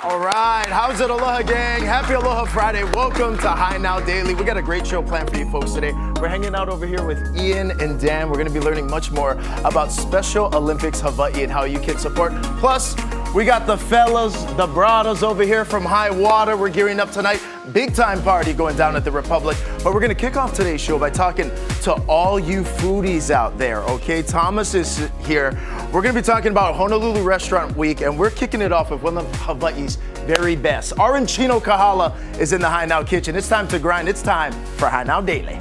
All right, how's it, Aloha gang? Happy Aloha Friday. Welcome to High Now Daily. We got a great show planned for you folks today. We're hanging out over here with Ian and Dan. We're gonna be learning much more about Special Olympics Hawaii and how you can support. Plus, we got the fellas, the bradas over here from High Water. We're gearing up tonight. Big time party going down at the Republic. But we're gonna kick off today's show by talking to all you foodies out there, okay? Thomas is here. We're gonna be talking about Honolulu Restaurant Week, and we're kicking it off with one of Hawaii's very best. Arancino Kahala is in the High Now kitchen. It's time to grind. It's time for High Now Daily.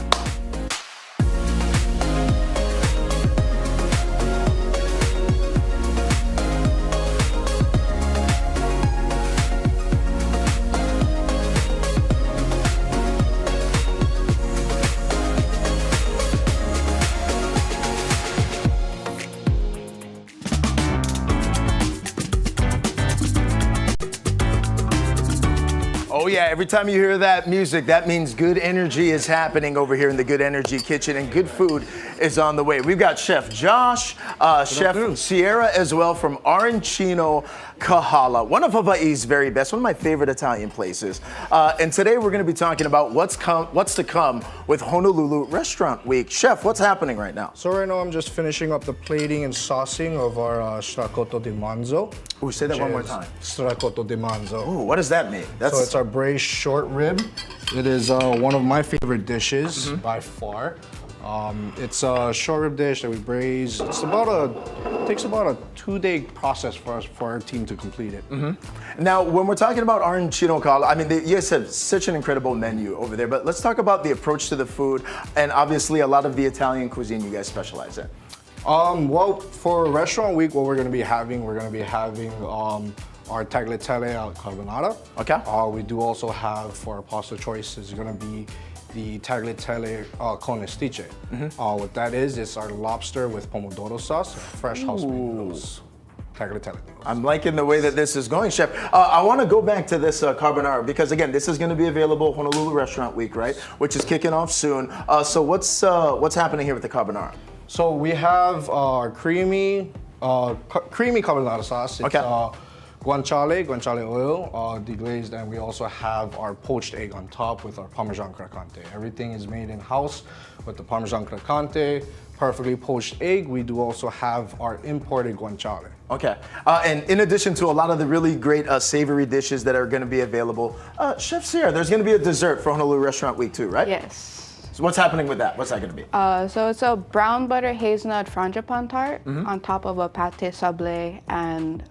Oh yeah, every time you hear that music, that means good energy is happening over here in the Good Energy Kitchen, and good food is on the way. We've got Chef Josh, Chef Sierra as well from Arancino Kahala, one of Hawaii's very best, one of my favorite Italian places. And today we're gonna be talking about what's to come with Honolulu Restaurant Week. Chef, what's happening right now? So right now I'm just finishing up the plating and saucing of our straccotto di manzo. Ooh, say that one more time. Straccotto di manzo. Ooh, what does that mean? So it's our braised short rib. It is one of my favorite dishes by far. It's a short rib dish that we braise. It takes about a 2-day process for our team to complete it. Now, when we're talking about Arancino Kahala, I mean, you guys have such an incredible menu over there, but let's talk about the approach to the food and obviously a lot of the Italian cuisine you guys specialize in. Well, for Restaurant Week, what we're going to be having our tagliatelle alla carbonara. Okay. We do also have, for our pasta choices, going to be the tagliatelle con estice. What that is our lobster with pomodoro sauce, fresh house-made noodles. Tagliatelle noodles. I'm liking the way that this is going, Chef. I want to go back to this carbonara because, again, this is going to be available Honolulu Restaurant Week, right? Which is kicking off soon. So what's happening here with the carbonara? So we have our creamy carbonara sauce. It's, guanciale oil, deglazed, and we also have our poached egg on top with our Parmesan craccante. Everything is made in-house with the Parmesan craccante, perfectly poached egg. We do also have our imported guanciale. Okay, and in addition to a lot of the really great savory dishes that are going to be available, Chef Sierra, there's going to be a dessert for Honolulu Restaurant Week too, right? Yes. So what's happening with that? What's that going to be? So it's a brown butter hazelnut frangipane tart on top of a pate sablé and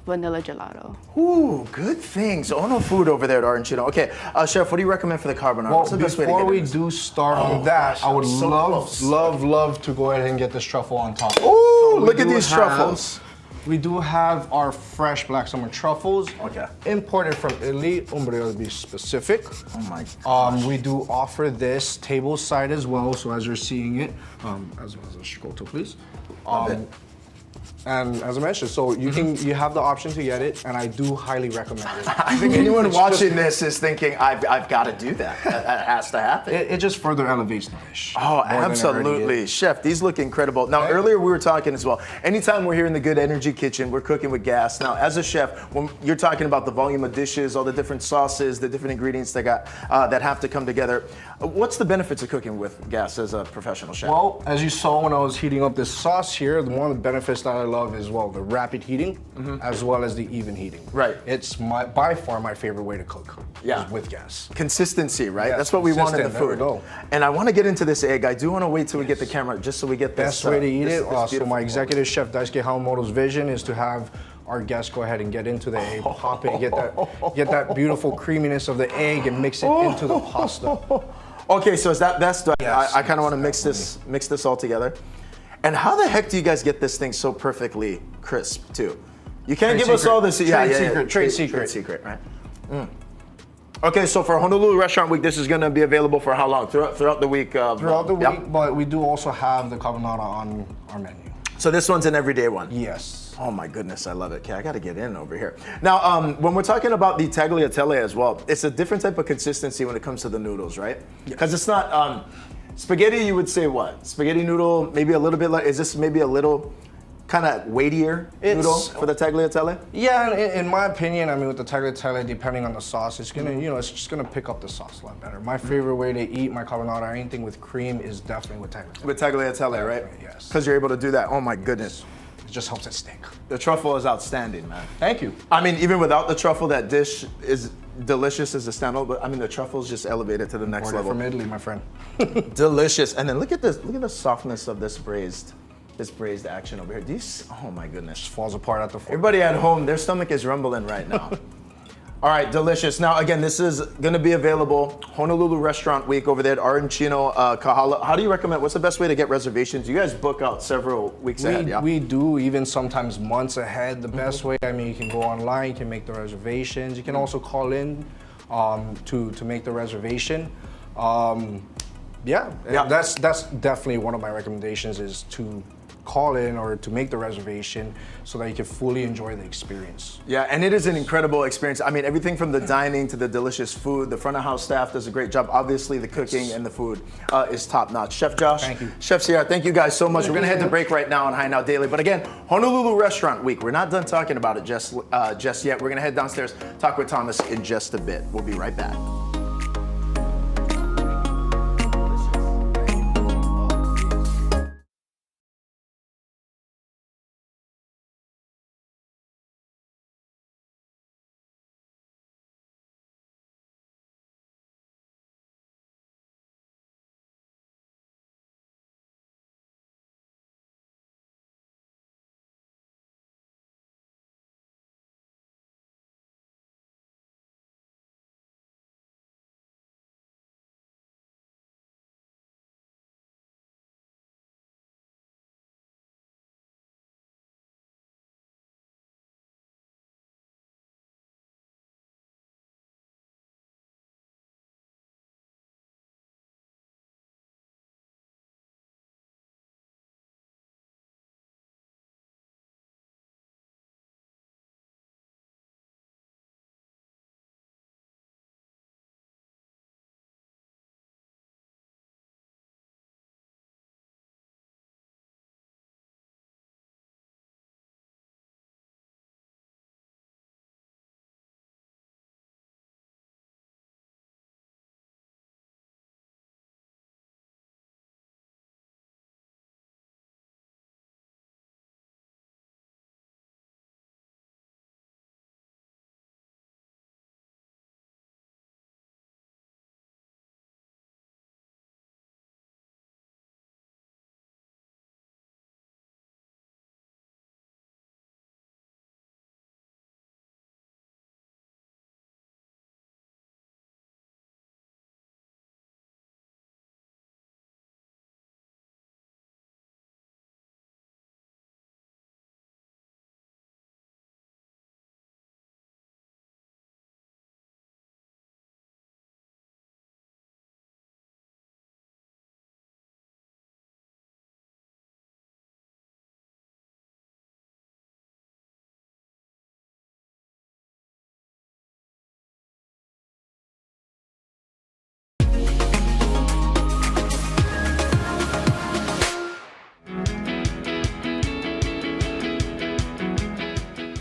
vanilla gelato. Ooh, good things. Ono food over there at Arancino. Okay, Chef, what do you recommend for the carbonara? Well, What's the best way to before get we this? do start on that, I would love to go ahead and get this truffle on top. Ooh, look at these truffles. We do have our fresh black summer truffles. Okay. Imported from Italy, Umbria to be specific. Oh my gosh. We do offer this table side as well, so as you're seeing it, as well as a stracotto, please. And as I mentioned, so you have the option to get it, and I do highly recommend it. I think anyone watching this is thinking, I've got to do that. That has to happen. It just further elevates the dish. Oh, absolutely. Chef, these look incredible. Now, earlier we were talking as well. Anytime we're here in the Good Energy Kitchen, we're cooking with gas. Now, as a chef, when you're talking about the volume of dishes, all the different sauces, the different ingredients that have to come together, what's the benefits of cooking with gas as a professional chef? Well, as you saw when I was heating up this sauce here, one of the benefits that I love is, well, the rapid heating as well as the even heating. Right. It's by far my favorite way to cook. Yeah. Is with gas. Consistency, right? Yes, that's what we want in the consistent. food. There we go. And I want to get into this egg. I do want to wait till we get the camera just so we get this. Best way to eat it. So beautiful my executive chef Daisuke Hawamoto's vision is to have our guests go ahead and get into the egg, pop it, get that beautiful creaminess of the egg and mix it into the pasta. Okay, so is that best? Yes, I kind of want to mix this all together. And how the heck do you guys get this thing so perfectly crisp too? You can't give us all this. Trade secret. Trade secret, right? Okay, so for Honolulu Restaurant Week, this is going to be available for how long? Throughout the week? Throughout the week, but we do also have the carbonara on our menu. So this one's an everyday one? Yes. Oh my goodness, I love it. Okay, I got to get in over here. Now, when we're talking about the tagliatelle as well, it's a different type of consistency when it comes to the noodles, right? Because it's not, spaghetti, you would say what? Spaghetti noodle, maybe a little bit like, is this maybe a little kind of weightier noodle for the tagliatelle? Yeah, in my opinion, I mean, with the tagliatelle, depending on the sauce, it's gonna, it's just gonna pick up the sauce a lot better. My favorite way to eat my carbonara, anything with cream, is definitely with tagliatelle. With tagliatelle, right? Yes. Because you're able to do that. Oh my goodness. It just helps it stick. The truffle is outstanding, man. Thank you. I mean, even without the truffle, that dish is delicious as a standalone, but I mean, the truffle's just elevated to the next Order level. from Italy, my friend. Delicious. And then look at this, look at the softness of this braised action over here. Oh my goodness. Just falls apart at the fork. Everybody at home, their stomach is rumbling right now. All right, delicious. Now, again, this is gonna be available Honolulu Restaurant Week over there at Arancino Kahala. How do you recommend, what's the best way to get reservations? You guys book out several weeks ahead, yeah? We do, even sometimes months ahead. The best way, I mean, you can go online, you can make the reservations. You can also call in to make the reservation. Yeah, that's definitely one of my recommendations, is to call in or to make the reservation so that you can fully enjoy the experience. Yeah, and it is an incredible experience. I mean, everything from the dining to the delicious food, the front of house staff does a great job. Obviously, the cooking and the food is top notch. Chef Josh, thank you. Chef Sierra, thank you guys so much. We're gonna head to break right now on High Now Daily. But again, Honolulu Restaurant Week. We're not done talking about it just yet. We're gonna head downstairs, talk with Thomas in just a bit. We'll be right back.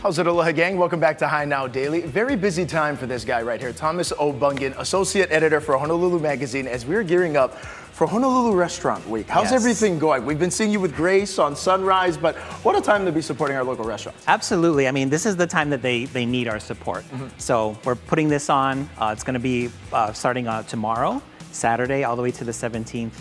How's it, Aloha gang? Welcome back to High Now Daily. Very busy time for this guy right here, Thomas O'Bungan, Associate Editor for Honolulu Magazine, as we're gearing up for Honolulu Restaurant Week. How's everything going? We've been seeing you with Grace on Sunrise, but what a time to be supporting our local restaurants. Absolutely. I mean, this is the time that they need our support. So we're putting this on. It's going to be starting tomorrow, Saturday, all the way to the 17th.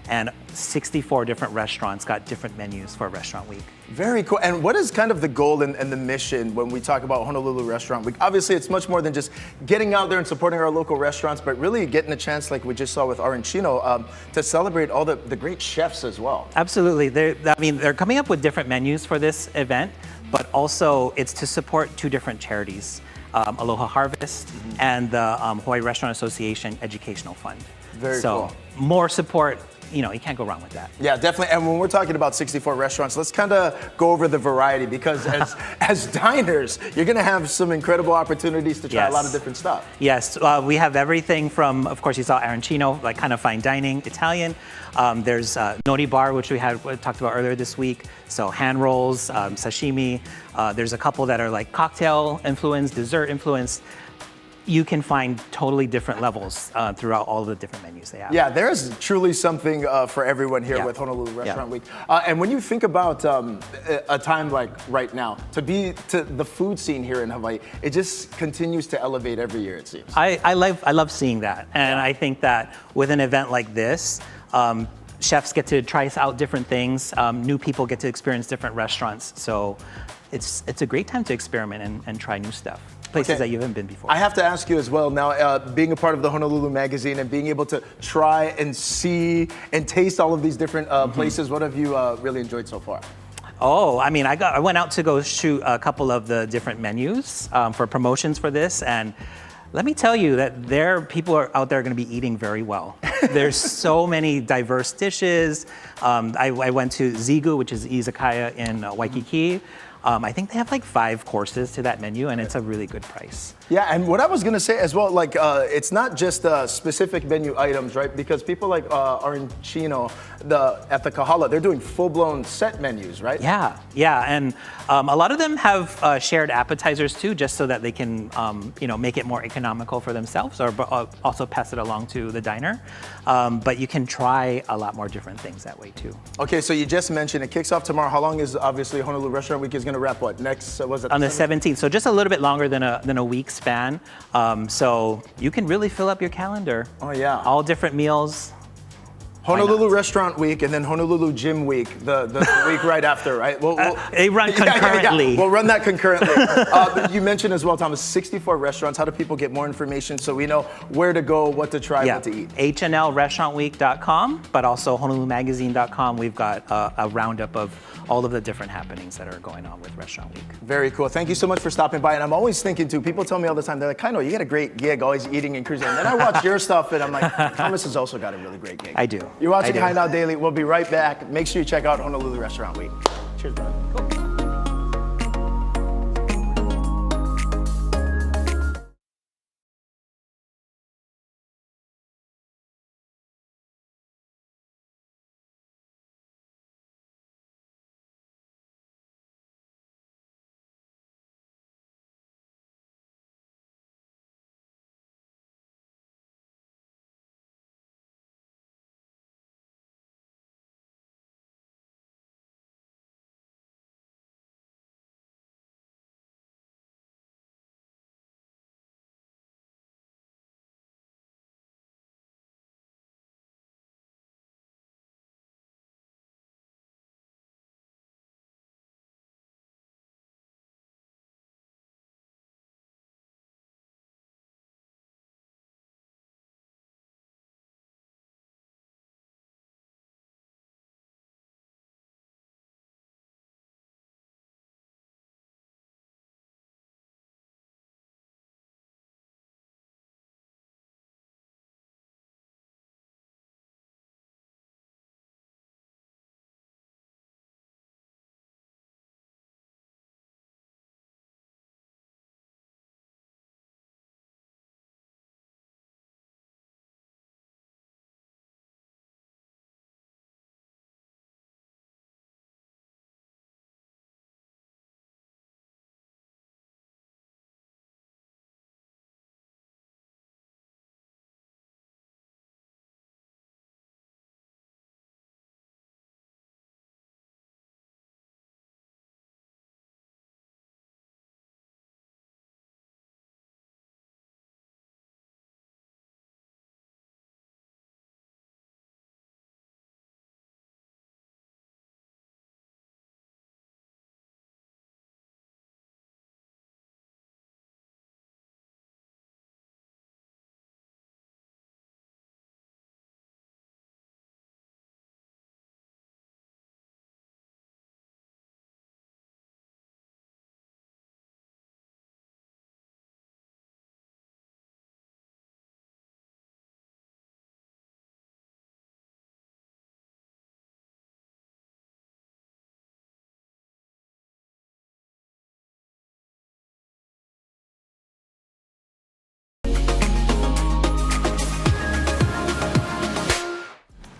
And 64 different restaurants got different menus for Restaurant Week. Very cool. And what is kind of the goal and the mission when we talk about Honolulu Restaurant Week? Obviously, it's much more than just getting out there and supporting our local restaurants, but really getting a chance, like we just saw with Arancino, to celebrate all the great chefs as well. Absolutely. They're coming up with different menus for this event, but also it's to support two different charities, Aloha Harvest and the Hawaii Restaurant Association Educational Fund. Very so cool. More support, you can't go wrong with that. Yeah, definitely. And when we're talking about 64 restaurants, let's kind of go over the variety because as diners, you're going to have some incredible opportunities to try a lot of different stuff. Yes, we have everything from, of course, you saw arancino, like kind of fine dining, Italian. There's nori bar, which we talked about earlier this week. So hand rolls, sashimi. There's a couple that are like cocktail influenced, dessert influenced. You can find totally different levels throughout all the different menus they have. Yeah, there's truly something for everyone here with Honolulu Restaurant Week. And when you think about a time like right now, to the food scene here in Hawaii, it just continues to elevate every year, it seems. I love seeing that. And I think that with an event like this, chefs get to try out different things. New people get to experience different restaurants. So it's a great time to experiment and try new stuff. Places that you haven't been before. I have to ask you as well now, being a part of the Honolulu magazine and being able to try and see and taste all of these different places, what have you really enjoyed so far? Oh, I mean, I went out to go shoot a couple of the different menus for promotions for this, and let me tell you that people are out there going to be eating very well. There's so many diverse dishes. I went to Zigu, which is izakaya in Waikiki. I think they have like 5 courses to that menu, and it's a really good price. Yeah, and what I was gonna say as well, like it's not just specific menu items, right? Because people like Arancino, at the Kahala, they're doing full-blown set menus, right? Yeah, and a lot of them have shared appetizers too, just so that they can, make it more economical for themselves, or also pass it along to the diner. But you can try a lot more different things that way too. Okay, so you just mentioned it kicks off tomorrow. How long is obviously Honolulu Restaurant Week is gonna wrap? What next? Was it on the 17th? So just a little bit longer than a week span. So you can really fill up your calendar. Oh yeah. All different meals. Honolulu Restaurant Week and then Honolulu Gym Week, the week right after, right? They run concurrently. Yeah. We'll run that concurrently. You mentioned as well, Thomas, 64 restaurants. How do people get more information so we know where to go, what to try, what to eat? HNLRestaurantWeek.com, but also HonoluluMagazine.com. We've got a roundup of all of the different happenings that are going on with Restaurant Week. Very cool. Thank you so much for stopping by. And I'm always thinking too, people tell me all the time, they're like, Kaino, you got a great gig, always eating and cruising. And then I watch your stuff and I'm like, Thomas has also got a really great gig. I do. You're watching High Now Daily. We'll be right back. Make sure you check out Honolulu Restaurant Week. Cheers, brother. Cool.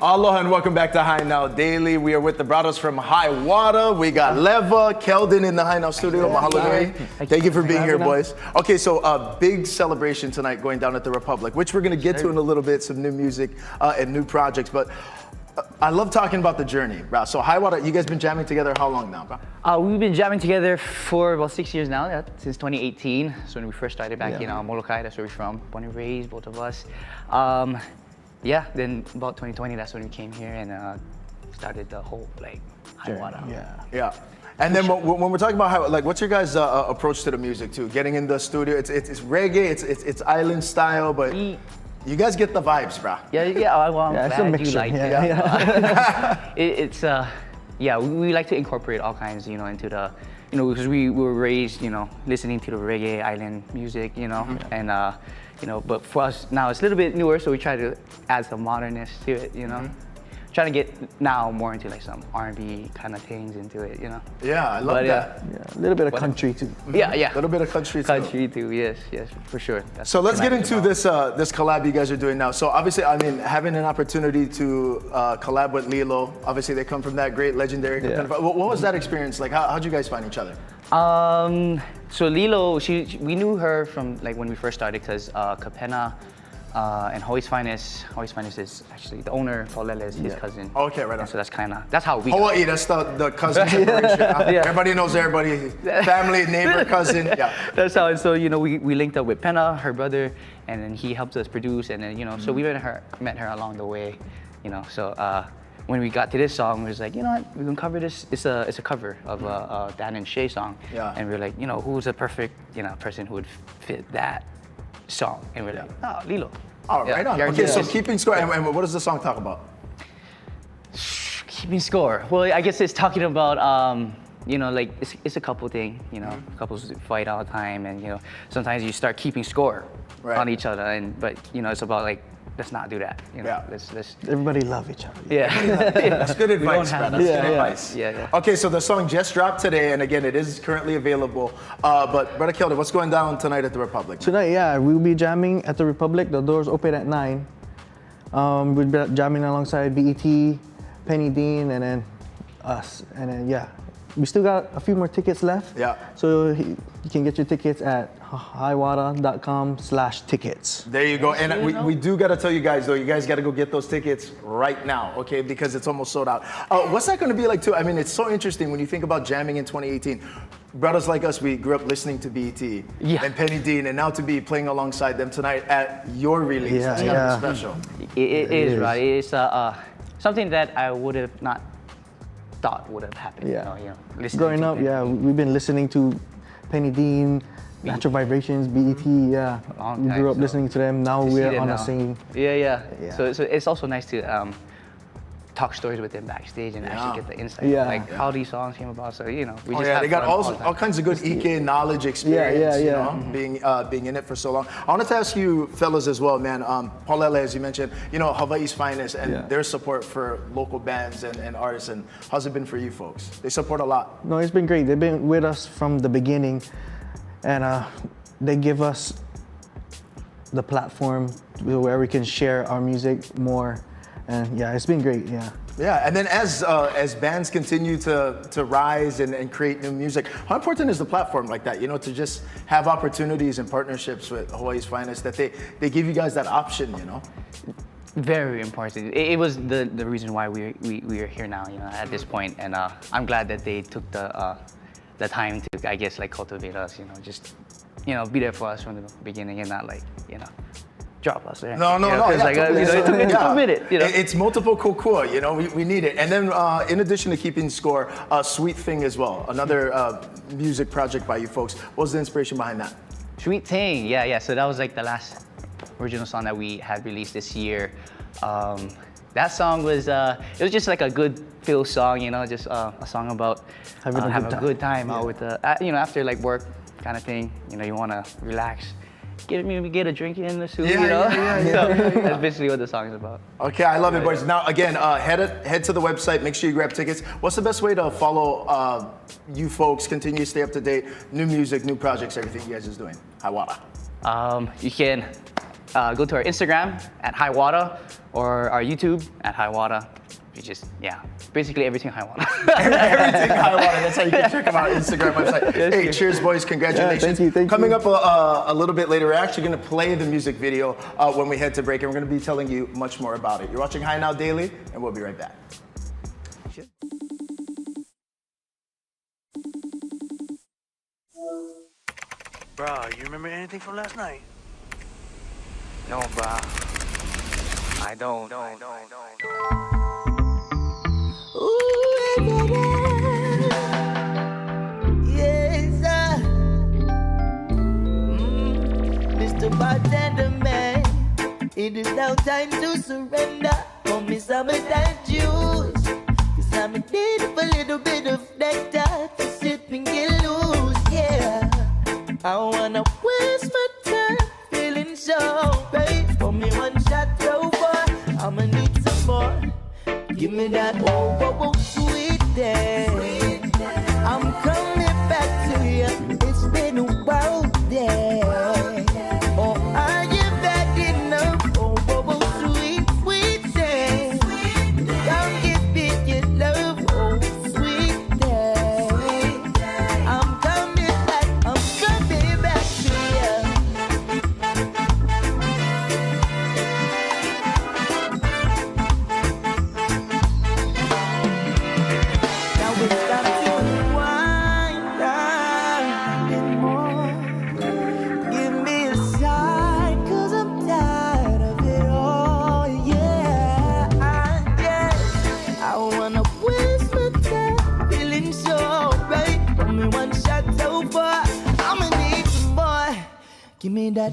Aloha and welcome back to High Now Daily. We are with the brothers from High Water. We got Leva, Keldon in the High Now studio. Mahalo nui. Thank you for being here, boys. Okay, so a big celebration tonight going down at the Republic, which we're going to get to in a little bit, some new music and new projects. But I love talking about the journey, bro. So High Water, you guys been jamming together how long now, bro? We've been jamming together for about 6 years now, since 2018. So when we first started back in Molokai, that's where we're from, born and raised, both of us. Then about 2020, that's when we came here and started the whole High Water. Yeah. And then when we're talking about how, what's your guys' approach to the music too? Getting in the studio, it's reggae, it's island style, but you guys get the vibes, bro. It's a mixture. We like to incorporate all kinds, into the, because we were raised, listening to the reggae island music, and but for us now it's a little bit newer, so we try to add some modernness to it, Trying to get now more into some R&B kind of things into it, Yeah, I love that. A little bit of country too. A little bit of country too. Country too, yes, for sure. So let's get into this collab you guys are doing now. So obviously, having an opportunity to collab with Lilo, obviously they come from that great legendary. What was that experience like? How'd you guys find each other? So Lilo, we knew her from when we first started, because Kapena and Hawaii's Finest is actually the owner. Paulele is his cousin. Okay, right on. And so that's how we Hawaii, that's the cousin separation. Everybody knows everybody. Family, neighbor, cousin. Yeah. That's how. And so we linked up with Penna, her brother, and then he helped us produce. And then so we met her along the way. So when we got to this song, we was like, you know what, we're gonna cover this. It's a cover of a Dan and Shay song. Yeah. And we're like, who's the perfect person who would fit that song? And we're like, Lilo. Oh, right on. Okay, so keeping score. And what does the song talk about? Keeping score. Well, I guess it's talking about, it's a couple thing. Couples fight all the time, and sometimes you start keeping score on each other, but it's about let's not do that. Let's everybody love each other. That's good advice, man. That's good advice. Yeah. Okay, so the song just dropped today, and again, it is currently available. But Brother Keldon, what's going down tonight at the Republic? Tonight, we'll be jamming at the Republic. The doors open at 9. We'll be jamming alongside BET, Penny Dean, and then us. And then we still got a few more tickets left. Yeah. So you can get your tickets at highwater.com/tickets. There you go. And we do got to tell you guys, though, you guys got to go get those tickets right now, okay? Because it's almost sold out. What's that going to be like, too? It's so interesting when you think about jamming in 2018. Brothers like us, we grew up listening to BET and Penny Dean, and now to be playing alongside them tonight at your release. It's got to be special. It is, right? It's something that I would have not thought would have happened. Growing up, we've been listening to Penny Dean, Natural Vibrations, BET. We grew up listening to them. Now we're on the same. So it's also nice to talk stories with them backstage and actually get the insight, how these songs came about. So we just they got all kinds of good EK knowledge, experience. Being in it for so long. I wanted to ask you fellas as well, man. Paulele, as you mentioned, Hawaii's Finest and their support for local bands and artists. And how's it been for you folks? They support a lot. No, it's been great. They've been with us from the beginning, and they give us the platform where we can share our music more. And it's been great, and then as bands continue to rise and create new music, how important is the platform like that, to just have opportunities and partnerships with Hawaii's Finest, that they give you guys that option, Very important. It was the reason why we are here now, at this point. And I'm glad that they took the time to, I guess, cultivate us, just, be there for us from the beginning and not drop us there. No. It's committed. It's multiple kokua. We need it. And then, in addition to keeping score, Sweet Thing as well, another music project by you folks. What was the inspiration behind that? Sweet Thing, So that was the last original song that we had released this year. That song was it was just a good feel song, just a song about having a good time out with after work kind of thing. You want to relax. Get a drink in the soup, That's basically what the song is about. Okay, I love it, boys. Now, again, head to the website. Make sure you grab tickets. What's the best way to follow you folks, continue to stay up to date, new music, new projects, everything you guys is doing? Hawaiian. You can go to our Instagram at High Water or our YouTube at High Water. You just, yeah, basically everything High Water. Everything High Water. That's how you can check them out. Instagram website. Hey, cheers, boys! Congratulations. thank you. Coming up a little bit later, we're actually going to play the music video when we head to break, and we're going to be telling you much more about it. You're watching High Now Daily, and we'll be right back. Bro, you remember anything from last night? No, bro. I don't. Yes, Mr. Bartender Man, it is now time to surrender. For me summertime juice, 'cause I'm in need of a little bit of nectar to sip and get loose, yeah. I wanna waste my time feeling so right. For me one shot over, I'ma need some more. Give me that sweet day. I'm coming back to you. It's been a while day. Oh, are you back enough? Sweet day. Don't give me your love, sweet day. I'm coming back to you. Now it's time to wind down and more. Give me a sign, 'cause I'm tired of it all, yeah. I wanna waste my time feeling so right. Pour me one shot over, I'ma need some more. Give me that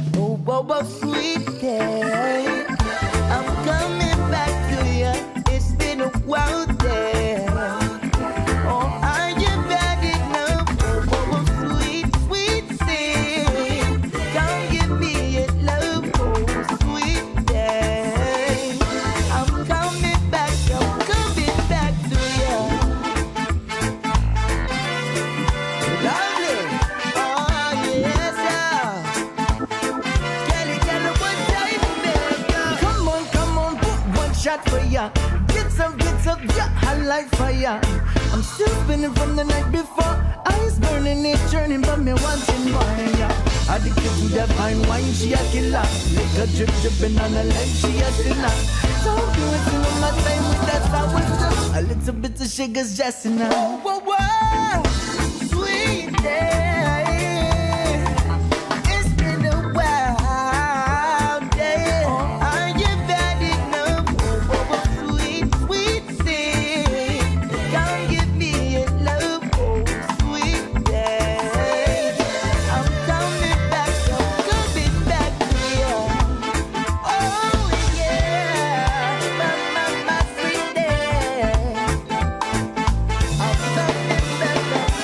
sweet day. I'm coming back to you. It's been a while day. Oh, are you ready now? Sweet thing. Come give me your love, sweet day. I'm coming back to you. Lovely. Oh, yes, Kelly, what time, baby? Come on, put one shot for ya. Get some, yeah, I like fire. I'm still spinning from the night before. Eyes burning, it churning, but me wanting more, yeah. Addicted to that fine wine, she a killer. Liquor dripping on her leg, she a sinner. So do it till my time with that sour stuff. A little bit of sugar's just enough. Whoa, sweet day. It's been a while, day. Oh, are you ready now? Sweet thing. Come give me your love, sweet day. I'm coming back to you. Oh yeah, my sweet day. I'm coming back.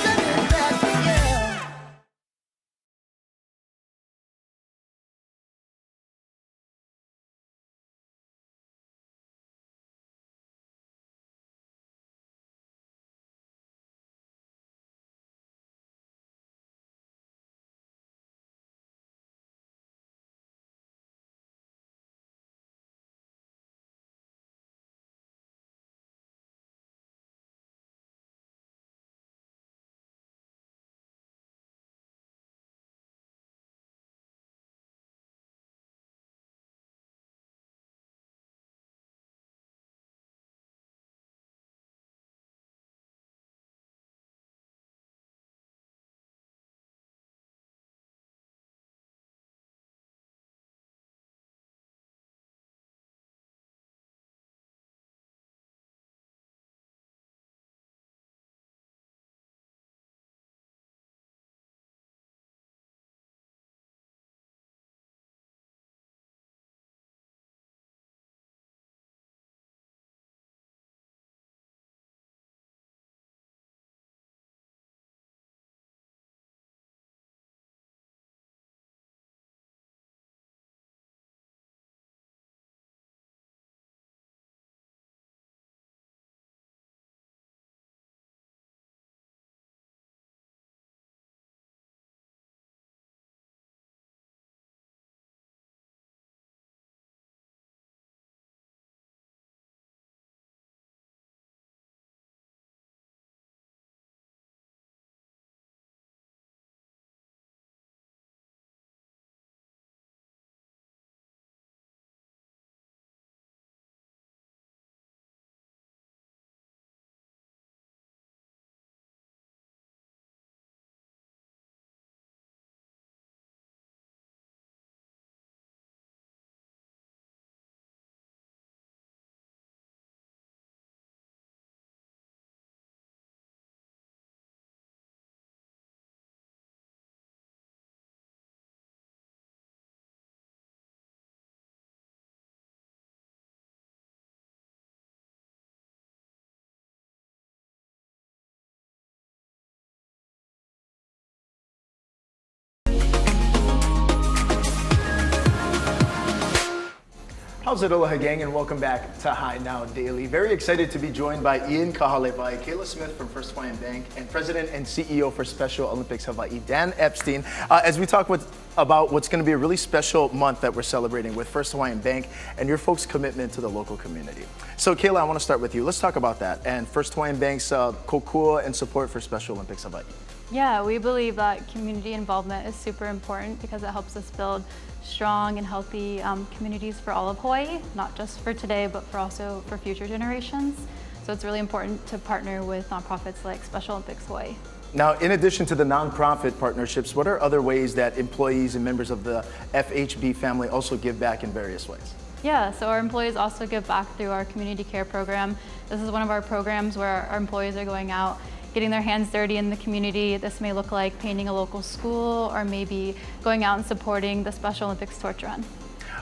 How's it, Aloha gang, and welcome back to High Now Daily. Very excited to be joined by Ian Kahalevai, Kayla Smith from First Hawaiian Bank, and President and CEO for Special Olympics Hawaii, Dan Epstein, as we talk about what's going to be a really special month that we're celebrating with First Hawaiian Bank and your folks' commitment to the local community. So Kayla, I want to start with you. Let's talk about that and First Hawaiian Bank's kokua and support for Special Olympics Hawaii. Yeah, we believe that community involvement is super important because it helps us build strong and healthy communities for all of Hawaii, not just for today, but also for future generations. So it's really important to partner with nonprofits like Special Olympics Hawaii. Now, in addition to the nonprofit partnerships, what are other ways that employees and members of the FHB family also give back in various ways? Yeah, so our employees also give back through our community care program. This is one of our programs where our employees are going out, getting their hands dirty in the community. This may look like painting a local school or maybe going out and supporting the Special Olympics torch run.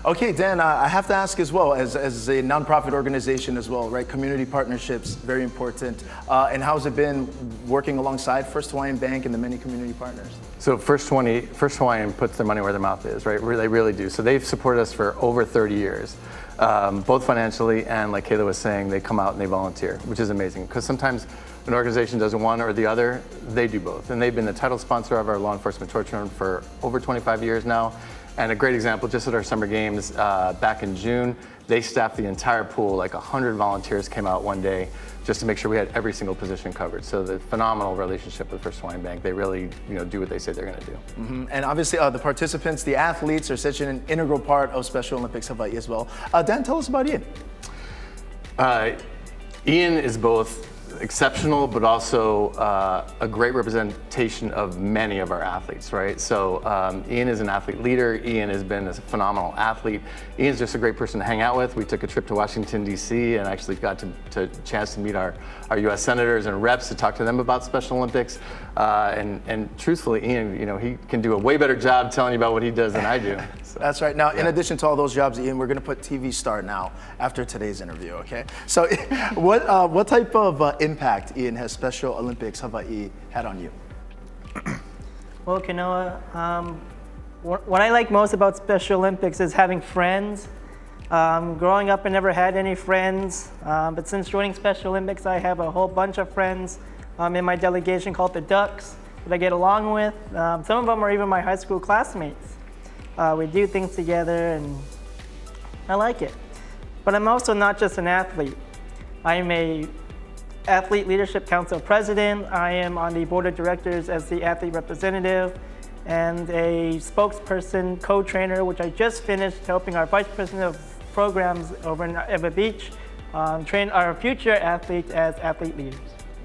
Okay, Dan, I have to ask as well, as a nonprofit organization as well, right? Community partnerships, very important. And how's it been working alongside First Hawaiian Bank and the many community partners? So First Hawaiian puts their money where their mouth is, right? They really do. So they've supported us for over 30 years, both financially and, like Kayla was saying, they come out and they volunteer, which is amazing. Because sometimes an organization does one or the other, they do both. And they've been the title sponsor of our law enforcement torch run for over 25 years now. And a great example, just at our summer games back in June, they staffed the entire pool, like 100 volunteers came out one day just to make sure we had every single position covered. So the phenomenal relationship with First Hawaiian Bank, they really do what they say they're gonna do. Mm-hmm. And obviously the participants, the athletes are such an integral part of Special Olympics Hawaii as well. Dan, tell us about Ian. Ian is both exceptional, but also a great representation of many of our athletes, right? So Ian is an athlete leader. Ian has been a phenomenal athlete. Ian's just a great person to hang out with. We took a trip to Washington, D.C. and actually got to chance to meet our U.S. senators and reps to talk to them about Special Olympics. And truthfully, Ian, he can do a way better job telling you about what he does than I do. So, that's right. Now, in addition to all those jobs, Ian, we're going to put TV star now after today's interview, okay? So what type of impact, Ian, has Special Olympics Hawaii had on you? Well, Kanoa, what I like most about Special Olympics is having friends. Growing up, I never had any friends, but since joining Special Olympics, I have a whole bunch of friends in my delegation called the Ducks that I get along with. Some of them are even my high school classmates. We do things together, and I like it. But I'm also not just an athlete. I'm a Athlete Leadership Council President. I am on the board of directors as the athlete representative and a spokesperson, co-trainer, which I just finished helping our Vice President of Programs over in Ewa Beach train our future athletes as athlete leaders.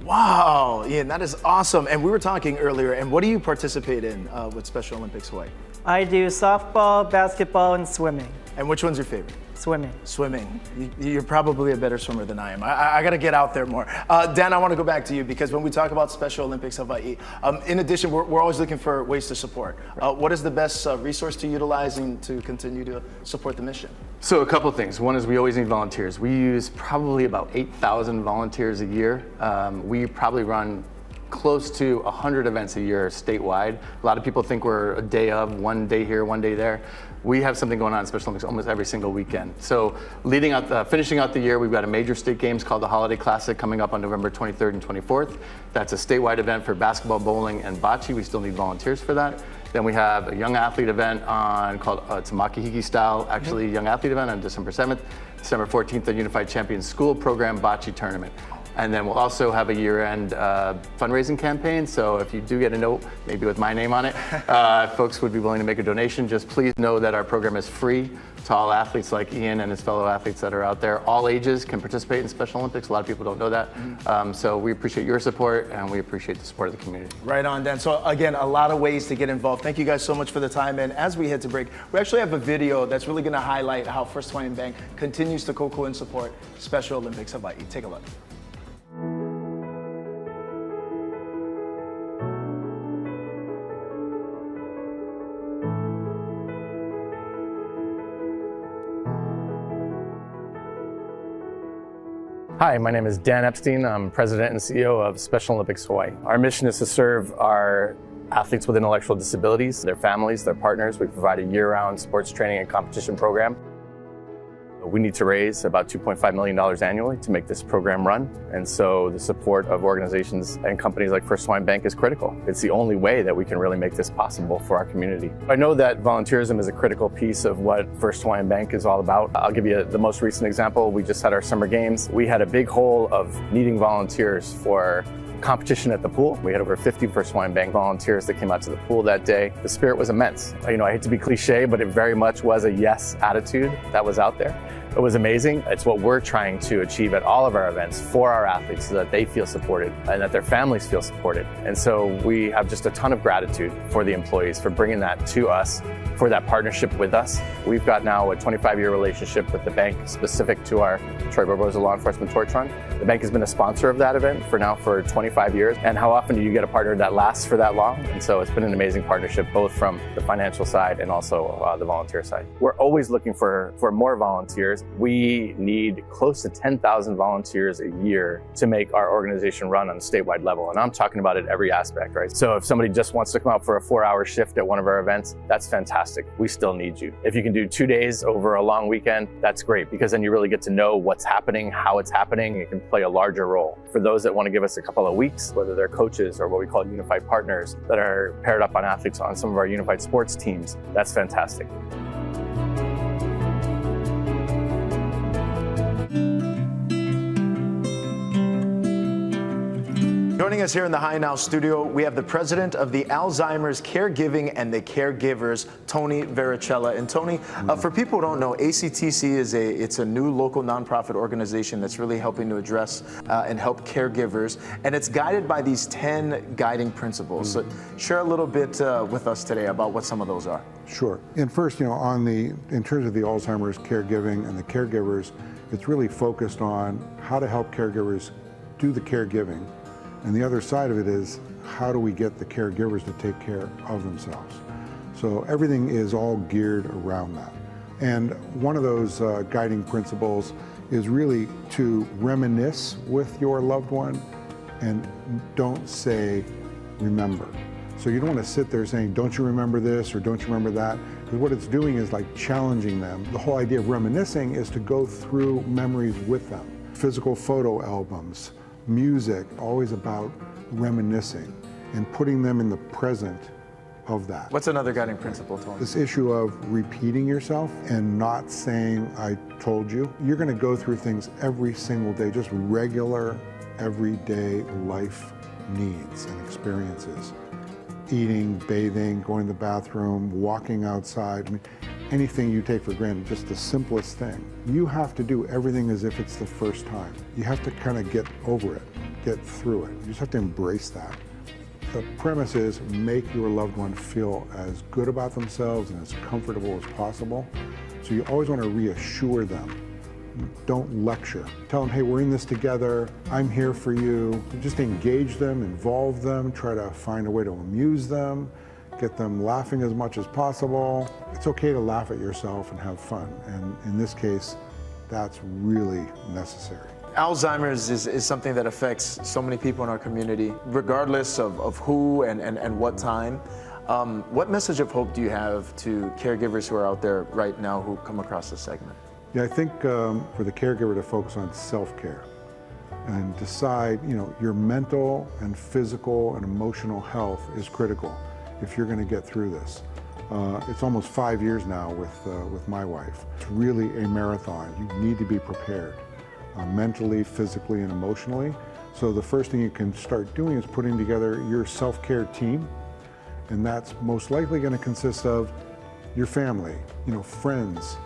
Wow, Ian, that is awesome. And we were talking earlier, and what do you participate in with Special Olympics Hawaii? I do softball, basketball, and swimming. And which one's your favorite? Swimming. Swimming. You're probably a better swimmer than I am. I got to get out there more. Dan, I want to go back to you because when we talk about Special Olympics Hawaii, in addition, we're always looking for ways to support. What is the best resource to utilizing to continue to support the mission? So a couple of things. One is we always need volunteers. We use probably about 8,000 volunteers a year. We probably run close to 100 events a year statewide. A lot of people think we're a day of, one day here, one day there. We have something going on in Special Olympics almost every single weekend. So finishing out the year, we've got a major state games called the Holiday Classic coming up on November 23rd and 24th. That's a statewide event for basketball, bowling, and bocce. We still need volunteers for that. Then we have a young athlete event called it's a makihiki style, actually young athlete event on December 7th. December 14th, the Unified Champions School Program Bocce Tournament. And then we'll also have a year-end fundraising campaign. So if you do get a note, maybe with my name on it, folks would be willing to make a donation. Just please know that our program is free to all athletes like Ian and his fellow athletes that are out there. All ages can participate in Special Olympics. A lot of people don't know that. So we appreciate your support and we appreciate the support of the community. Right on, Dan. So again, a lot of ways to get involved. Thank you guys so much for the time. And as we head to break, we actually have a video that's really going to highlight how First Hawaiian Bank continues to kokua and support Special Olympics Hawaii. Take a look. Hi, my name is Dan Epstein. I'm President and CEO of Special Olympics Hawaii. Our mission is to serve our athletes with intellectual disabilities, their families, their partners. We provide a year-round sports training and competition program. We need to raise about $2.5 million annually to make this program run. And so the support of organizations and companies like First Hawaiian Bank is critical. It's the only way that we can really make this possible for our community. I know that volunteerism is a critical piece of what First Hawaiian Bank is all about. I'll give you the most recent example. We just had our summer games. We had a big hole of needing volunteers for competition at the pool. We had over 50 First Hawaiian Bank volunteers that came out to the pool that day. The spirit was immense. I hate to be cliche, but it very much was a yes attitude that was out there. It was amazing. It's what we're trying to achieve at all of our events for our athletes so that they feel supported and that their families feel supported. And so we have just a ton of gratitude for the employees for bringing that to us, for that partnership with us. We've got now a 25-year relationship with the bank specific to our Troy Barbosa Law Enforcement Torch Run. The bank has been a sponsor of that event for 25 years. And how often do you get a partner that lasts for that long? And so it's been an amazing partnership, both from the financial side and also the volunteer side. We're always looking for more volunteers. We need close to 10,000 volunteers a year to make our organization run on a statewide level. And I'm talking about it every aspect, right? So if somebody just wants to come out for a 4-hour shift at one of our events, that's fantastic. We still need you. If you can do 2 days over a long weekend, that's great, because then you really get to know what's happening, how it's happening, and you can play a larger role. For those that want to give us a couple of weeks, whether they're coaches or what we call unified partners that are paired up on athletes on some of our unified sports teams, that's fantastic. Joining us here in the High Now studio, we have the president of the Alzheimer's Caregiving and the Caregivers, Tony Vericella. And Tony, for people who don't know, ACTC it's a new local nonprofit organization that's really helping to address and help caregivers. And it's guided by these 10 guiding principles. So share a little bit with us today about what some of those are. Sure. And first, in terms of the Alzheimer's caregiving and the caregivers, it's really focused on how to help caregivers do the caregiving. And the other side of it is, how do we get the caregivers to take care of themselves? So everything is all geared around that. And one of those guiding principles is really to reminisce with your loved one and don't say, remember. So you don't want to sit there saying, don't you remember this or don't you remember that? Because what it's doing is like challenging them. The whole idea of reminiscing is to go through memories with them. Physical photo albums, music, always about reminiscing and putting them in the present of that. What's another guiding principle, Tony? This issue of repeating yourself and not saying, I told you. You're going to go through things every single day, just regular, everyday life needs and experiences. Eating, bathing, going to the bathroom, walking outside. Anything you take for granted, just the simplest thing. You have to do everything as if it's the first time. You have to kind of get over it, get through it. You just have to embrace that. The premise is make your loved one feel as good about themselves and as comfortable as possible. So you always want to reassure them. Don't lecture. Tell them, hey, we're in this together. I'm here for you. Just engage them, involve them, try to find a way to amuse them. Get them laughing as much as possible. It's okay to laugh at yourself and have fun. And in this case, that's really necessary. Alzheimer's is something that affects so many people in our community, regardless of who and what time. What message of hope do you have to caregivers who are out there right now who come across this segment? Yeah, I think for the caregiver to focus on self-care and decide, your mental and physical and emotional health is critical if you're going to get through this. It's almost 5 years now with my wife. It's really a marathon. You need to be prepared mentally, physically, and emotionally. So the first thing you can start doing is putting together your self-care team, and that's most likely going to consist of your family, friends,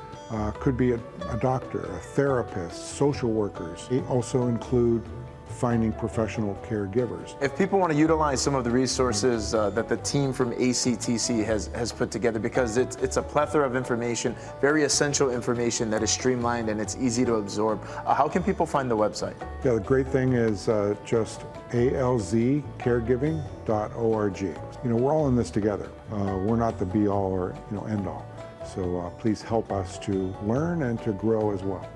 could be a doctor, a therapist, social workers. They also include finding professional caregivers. If people want to utilize some of the resources that the team from ACTC has put together, because it's a plethora of information, very essential information that is streamlined and it's easy to absorb, how can people find the website? Yeah, the great thing is just alzcaregiving.org. We're all in this together. We're not the be all or end all. So please help us to learn and to grow as well.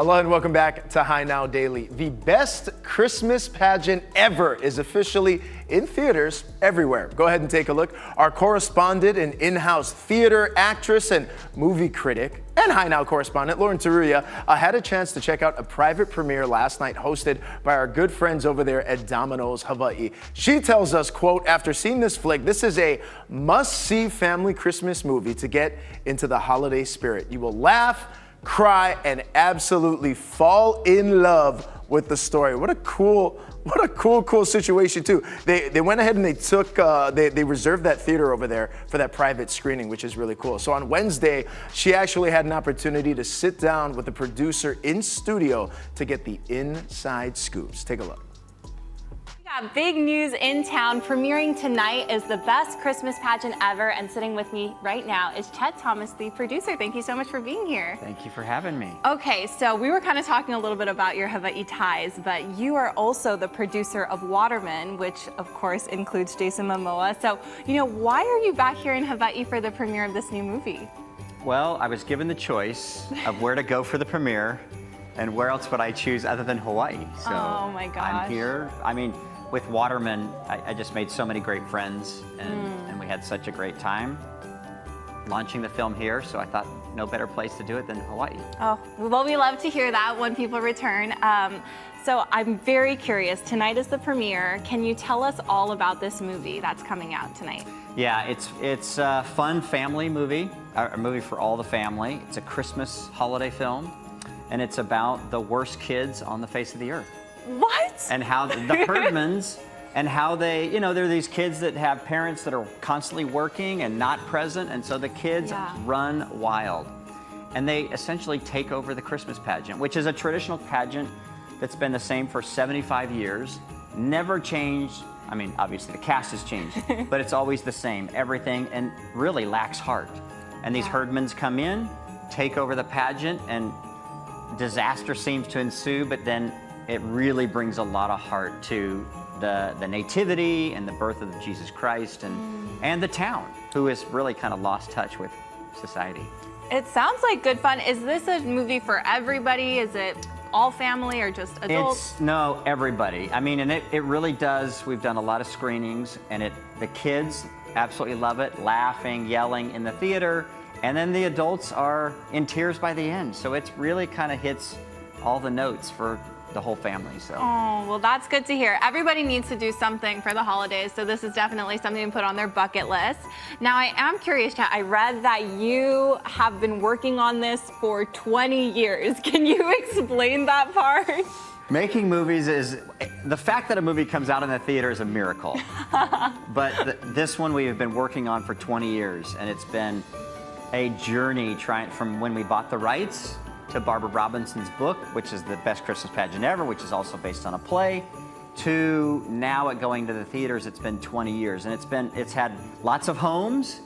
Aloha and welcome back to High Now Daily. The best Christmas pageant ever is officially in theaters everywhere. Go ahead and take a look. Our correspondent and in-house theater, actress, and movie critic, and High Now correspondent, Lauren Taruya, had a chance to check out a private premiere last night hosted by our good friends over there at Domino's Hawaii. She tells us, quote, after seeing this flick, this is a must-see family Christmas movie to get into the holiday spirit. You will laugh, cry, and absolutely fall in love with the story. What a cool situation too. They went ahead and they took, they reserved that theater over there for that private screening, which is really cool. So on Wednesday, she actually had an opportunity to sit down with the producer in studio to get the inside scoops. Take a look. Big news in town. Premiering tonight is the best Christmas pageant ever, and sitting with me right now is Chet Thomas, the producer. Thank you so much for being here. Thank you for having me. Okay, so we were kind of talking a little bit about your Hawaii ties, but you are also the producer of Waterman, which of course includes Jason Momoa. So, why are you back here in Hawaii for the premiere of this new movie? Well, I was given the choice of where to go for the premiere, and where else would I choose other than Hawaii? So oh my gosh. I'm here. I mean, with Waterman, I just made so many great friends, and we had such a great time launching the film here, so I thought no better place to do it than Hawaii. Oh, well, we love to hear that when people return. So I'm very curious. Tonight is the premiere. Can you tell us all about this movie that's coming out tonight? Yeah, it's a fun family movie, a movie for all the family. It's a Christmas holiday film, and it's about the worst kids on the face of the earth. What? And how the Herdmans, and how they, they're these kids that have parents that are constantly working and not present, and so the kids run wild. And they essentially take over the Christmas pageant, which is a traditional pageant that's been the same for 75 years, never changed. I mean, obviously the cast has changed, but it's always the same, everything, and really lacks heart. And these Herdmans come in, take over the pageant, and disaster seems to ensue, but then it really brings a lot of heart to the nativity and the birth of Jesus Christ and the town, who has really kind of lost touch with society. It sounds like good fun. Is this a movie for everybody? Is it all family or just adults? No, everybody. I mean, and it really does. We've done a lot of screenings, and the kids absolutely love it, laughing, yelling in the theater, and then the adults are in tears by the end. So it really kind of hits all the notes for the whole family. So. Oh, well, that's good to hear. Everybody needs to do something for the holidays, so this is definitely something to put on their bucket list. Now, I am curious, Chet, I read that you have been working on this for 20 years. Can you explain that part? Making movies the fact that a movie comes out in the theater is a miracle. But this one we have been working on for 20 years, and it's been a journey from when we bought the rights to Barbara Robinson's book, which is the best Christmas pageant ever, which is also based on a play, to now it going to the theaters. It's been 20 years, and it's had lots of homes,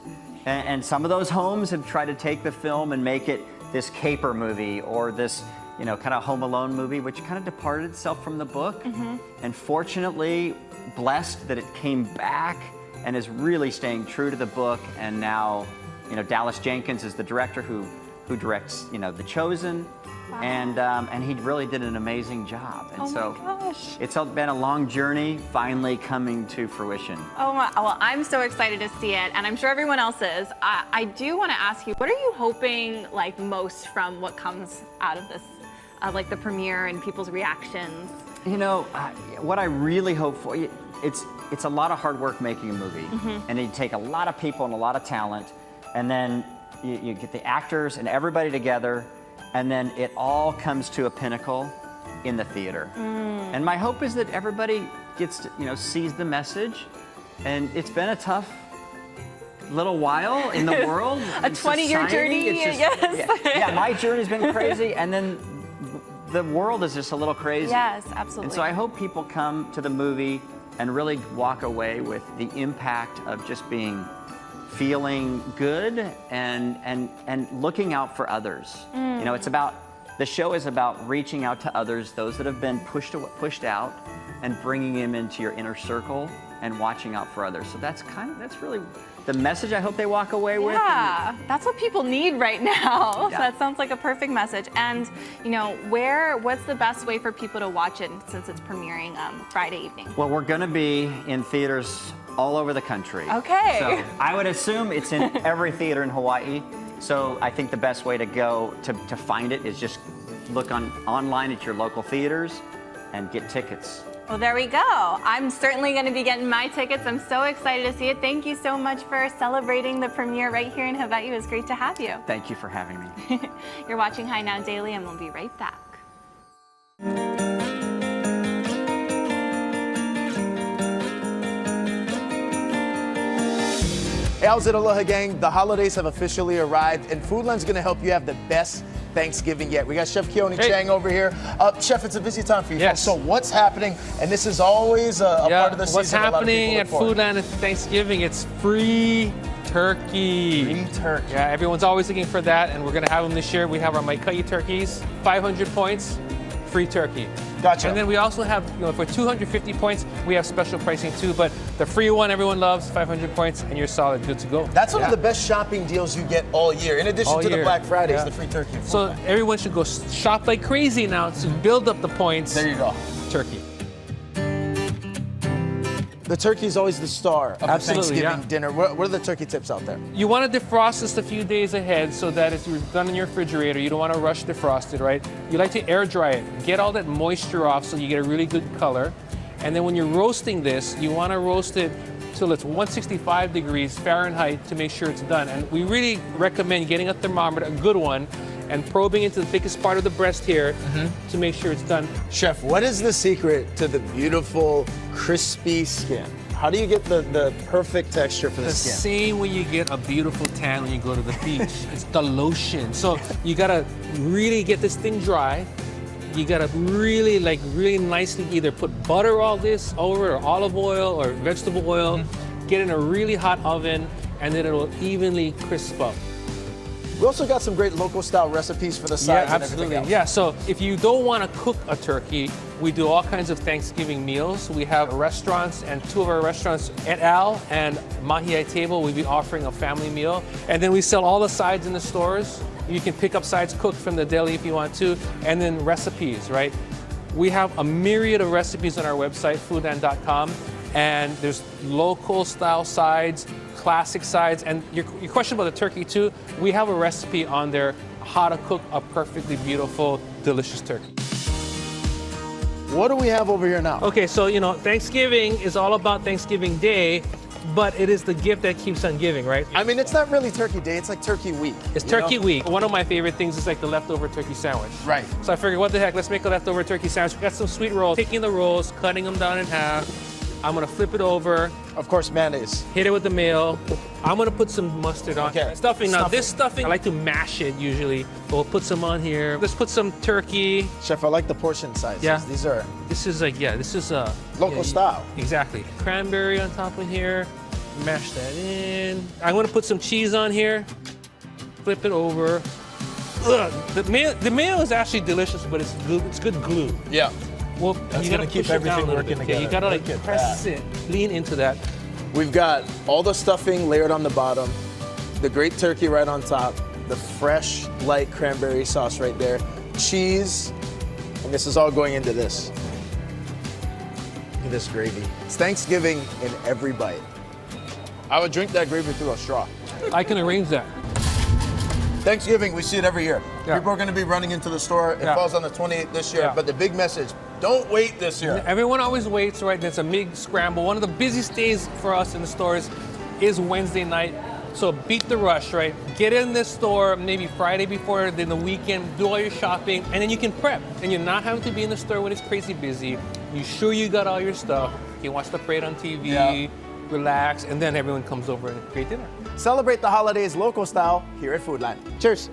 and some of those homes have tried to take the film and make it this caper movie or this, kind of Home Alone movie, which kind of departed itself from the book. And fortunately, blessed that it came back and is really staying true to the book. And now, Dallas Jenkins is the director who directs, The Chosen, and he really did an amazing job. And my gosh. It's been a long journey, finally coming to fruition. Oh, well, I'm so excited to see it, and I'm sure everyone else is. I do want to ask you, what are you hoping most from what comes out of this, like the premiere and people's reactions? What I really hope for, it's a lot of hard work making a movie, and you take a lot of people and a lot of talent, and then you get the actors and everybody together, and then it all comes to a pinnacle in the theater. And my hope is that everybody gets to, sees the message. And it's been a tough little while in the world. A 20-year journey, yes. Yeah, my journey's been crazy, and then the world is just a little crazy. Yes, absolutely. And so I hope people come to the movie and really walk away with the impact of just feeling good and looking out for others. The show is about reaching out to others, those that have been pushed out, and bringing them into your inner circle and watching out for others. So that's really the message I hope they walk away with. Yeah, that's what people need right now. Yeah. So that sounds like a perfect message. And what's the best way for people to watch it since it's premiering Friday evening? Well, we're going to be in theaters all over the country. Okay. So I would assume it's in every theater in Hawaii. So I think the best way to go to find it is just look online at your local theaters and get tickets. Well, there we go. I'm certainly going to be getting my tickets. I'm so excited to see it. Thank you so much for celebrating the premiere right here in Hawaii. It was great to have you. Thank you for having me. You're watching High Now Daily, and we'll be right back. Hey, how's it, Aloha gang? The holidays have officially arrived, and Foodland's gonna help you have the best Thanksgiving yet. We got Chef Keone Chang over here. Chef, it's a busy time for you. Yes. So what's happening? And this is always a part of the season. What's happening at Foodland Foodland at Thanksgiving? It's free turkey. Free turkey. Yeah, everyone's always looking for that, and we're gonna have them this year. We have our Maikai turkeys, 500 points, free turkey. Gotcha. And then we also have, for 250 points, we have special pricing too, but the free one everyone loves, 500 points, and you're solid, good to go. That's one of the best shopping deals you get all year. In addition to the Black Fridays, the free turkey. So everyone should go shop like crazy now to build up the points. There you go. Turkey. The turkey is always the star of the Absolutely, Thanksgiving dinner. What are the turkey tips out there? You want to defrost this a few days ahead so that it's done in your refrigerator. You don't want to rush defrost it, right? You like to air dry it. Get all that moisture off so you get a really good color. And then when you're roasting this, you want to roast it till it's 165 degrees Fahrenheit to make sure it's done. And we really recommend getting a thermometer, a good one, and probing into the thickest part of the breast here to make sure it's done. Chef, what is the secret to the beautiful, crispy skin? How do you get the perfect texture for the skin? The same way you get a beautiful tan when you go to the beach. It's the lotion. So you gotta really get this thing dry. You gotta really nicely either put butter all this over, or olive oil or vegetable oil, get in a really hot oven, and then it'll evenly crisp up. We also got some great local style recipes for the sides and everything else. Yeah, so if you don't want to cook a turkey, we do all kinds of Thanksgiving meals. We have restaurants, and two of our restaurants, Et Al and Mahiai Table, we'll be offering a family meal. And then we sell all the sides in the stores. You can pick up sides cooked from the deli if you want to, and then recipes, right? We have a myriad of recipes on our website, foodland.com, and there's local style sides, classic sides, and your question about the turkey too, we have a recipe on there how to cook a perfectly beautiful, delicious turkey. What do we have over here now? Okay, so Thanksgiving is all about Thanksgiving Day, but it is the gift that keeps on giving, right? I mean, it's not really Turkey Day, it's like Turkey Week. It's Turkey Week. One of my favorite things is like the leftover turkey sandwich. Right. So I figured, what the heck, let's make a leftover turkey sandwich. We got some sweet rolls, taking the rolls, cutting them down in half. I'm gonna flip it over. Of course, mayonnaise. Hit it with the mayo. I'm gonna put some mustard on here. Stuffing. Now this stuffing, I like to mash it usually, but we'll put some on here. Let's put some turkey. Chef, I like the portion sizes. Yeah. These are... This is local style. Exactly. Cranberry on top of here. Mash that in. I'm gonna put some cheese on here. Flip it over. Ugh, the mayo is actually delicious, but it's good glue. Yeah. Well, That's you gotta gonna keep push it down everything a little working bit. together. You gotta Look at press that. it, lean into that. We've got all the stuffing layered on the bottom, the great turkey right on top, the fresh, light cranberry sauce right there, cheese, and this is all going into this. Look at this gravy. It's Thanksgiving in every bite. I would drink that gravy through a straw. I can arrange that. Thanksgiving, we see it every year. Yeah. People are going to be running into the store. It Yeah. falls on the 28th this year, Yeah. but the big message, don't wait this year. Everyone always waits, right? There's a big scramble. One of the busiest days for us in the stores is Wednesday night. So beat the rush, right? Get in this store maybe Friday before, then the weekend, do all your shopping, and then you can prep. And you're not having to be in the store when it's crazy busy. You sure you got all your stuff. You can watch the parade on TV, relax, and then everyone comes over and create dinner. Celebrate the holidays local style here at Foodland. Cheers.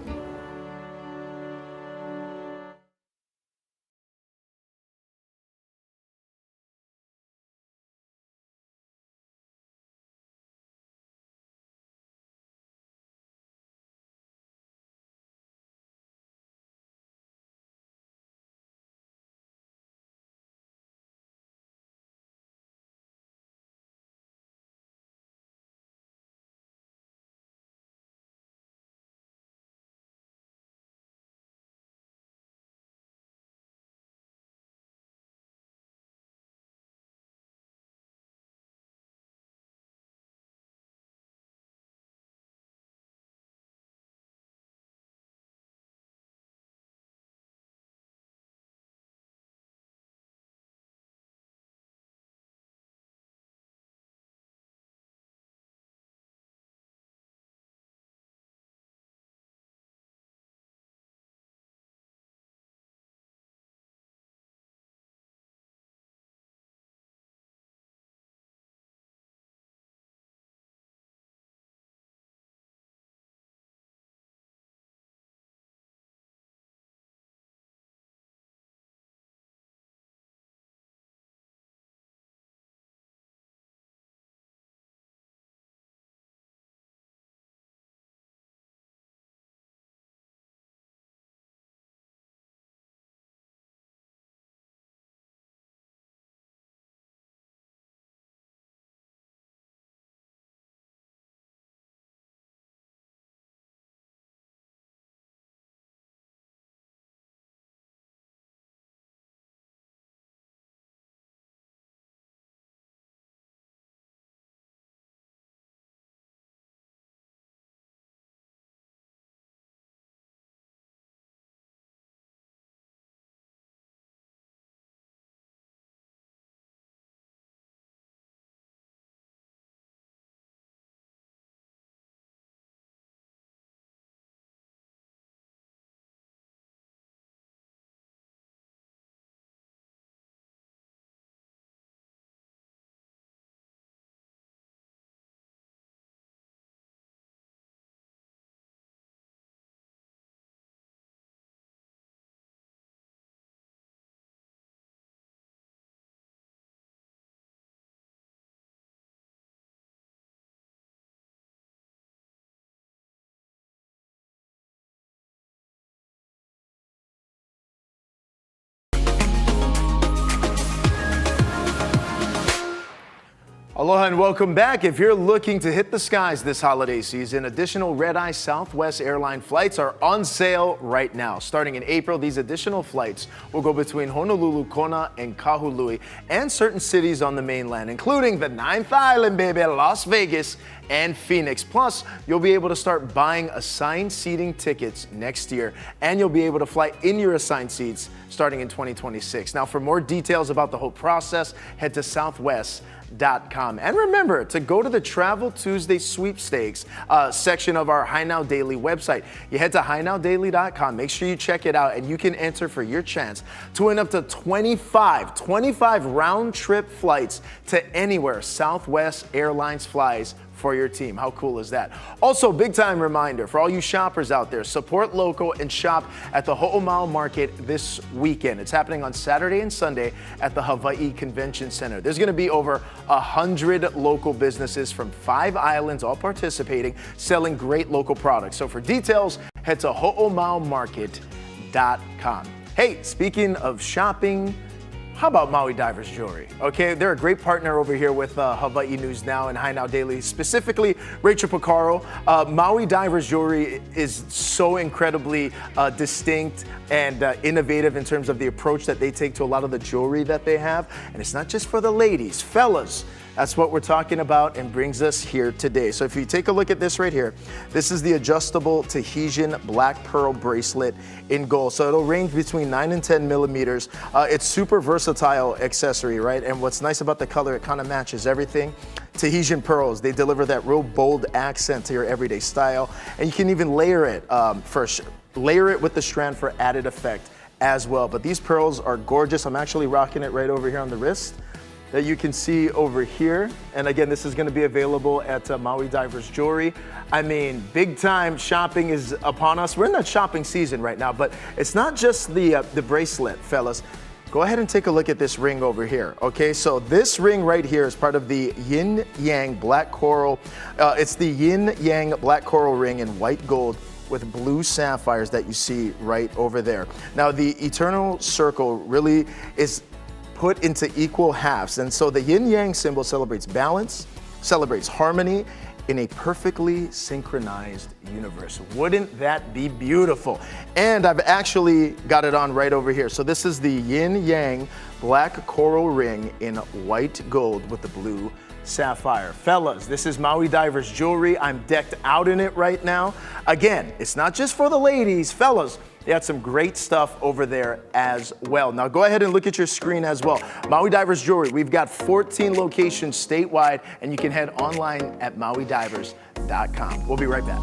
Aloha and welcome back. If you're looking to hit the skies this holiday season, additional red-eye Southwest airline flights are on sale right now. Starting in April, these additional flights will go between Honolulu, Kona, and Kahului, and certain cities on the mainland, including the 9th Island, baby, Las Vegas, and Phoenix. Plus, you'll be able to start buying assigned seating tickets next year, and you'll be able to fly in your assigned seats starting in 2026. Now, for more details about the whole process, head to southwest.com. And remember to go to the Travel Tuesday sweepstakes section of our High Now Daily website. You head to highnowdaily.com. Make sure you check it out, and you can enter for your chance to win up to 25 round trip flights to anywhere Southwest Airlines flies for your team. How cool is that? Also, big time reminder for all you shoppers out there, support local and shop at the Ho'omau Market this weekend. It's happening on Saturday and Sunday at the Hawaii Convention Center. There's going to be over 100 local businesses from 5 islands all participating, selling great local products. So for details, head to ho'omaumarket.com. Hey, speaking of shopping, how about Maui Divers Jewelry? Okay, they're a great partner over here with Hawaii News Now and High Now Daily, specifically Rachel Picaro. Maui Divers Jewelry is so incredibly distinct and innovative in terms of the approach that they take to a lot of the jewelry that they have. And it's not just for the ladies, fellas. That's what we're talking about and brings us here today. So if you take a look at this right here, this is the adjustable Tahitian black pearl bracelet in gold. So it'll range between 9 and 10 millimeters. It's super versatile accessory, right? And what's nice about the color, it kind of matches everything. Tahitian pearls, they deliver that real bold accent to your everyday style. And you can even layer it layer it with the strand for added effect as well. But these pearls are gorgeous. I'm actually rocking it right over here on the wrist that you can see over here. And again, this is gonna be available at Maui Divers Jewelry. I mean, big time shopping is upon us. We're in that shopping season right now, but it's not just the bracelet, fellas. Go ahead and take a look at this ring over here, okay? So this ring right here is part of the Yin Yang Black Coral. It's the Yin Yang Black Coral ring in white gold with blue sapphires that you see right over there. Now, the Eternal Circle really is put into equal halves. And so the yin yang symbol celebrates balance, celebrates harmony in a perfectly synchronized universe. Wouldn't that be beautiful? And I've actually got it on right over here. So this is the yin yang black coral ring in white gold with the blue sapphire. Fellas, this is Maui Divers Jewelry. I'm decked out in it right now. Again, it's not just for the ladies, fellas. They had some great stuff over there as well. Now go ahead and look at your screen as well. Maui Divers Jewelry, we've got 14 locations statewide, and you can head online at mauidivers.com. We'll be right back.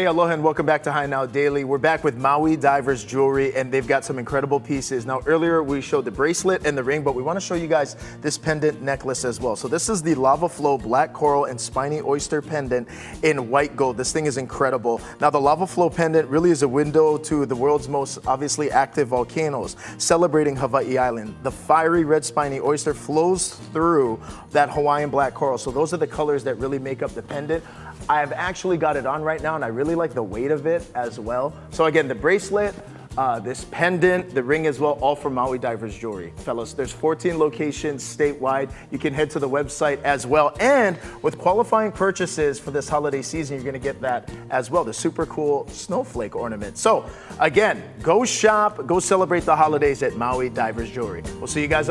Hey, aloha and welcome back to High Now Daily. We're back with Maui Divers Jewelry and they've got some incredible pieces. Now earlier we showed the bracelet and the ring, but we want to show you guys this pendant necklace as well. So this is the Lava Flow Black Coral and Spiny Oyster pendant in white gold. This thing is incredible. Now the Lava Flow pendant really is a window to the world's most obviously active volcanoes, celebrating Hawaii Island. The fiery red spiny oyster flows through that Hawaiian black coral. So those are the colors that really make up the pendant. I've actually got it on right now and I really like the weight of it as well. So again, the bracelet, this pendant, the ring as well, all from Maui Divers Jewelry. Fellas, there's 14 locations statewide. You can head to the website as well. And with qualifying purchases for this holiday season, you're gonna get that as well, the super cool snowflake ornament. So again, go shop, go celebrate the holidays at Maui Divers Jewelry. We'll see you guys on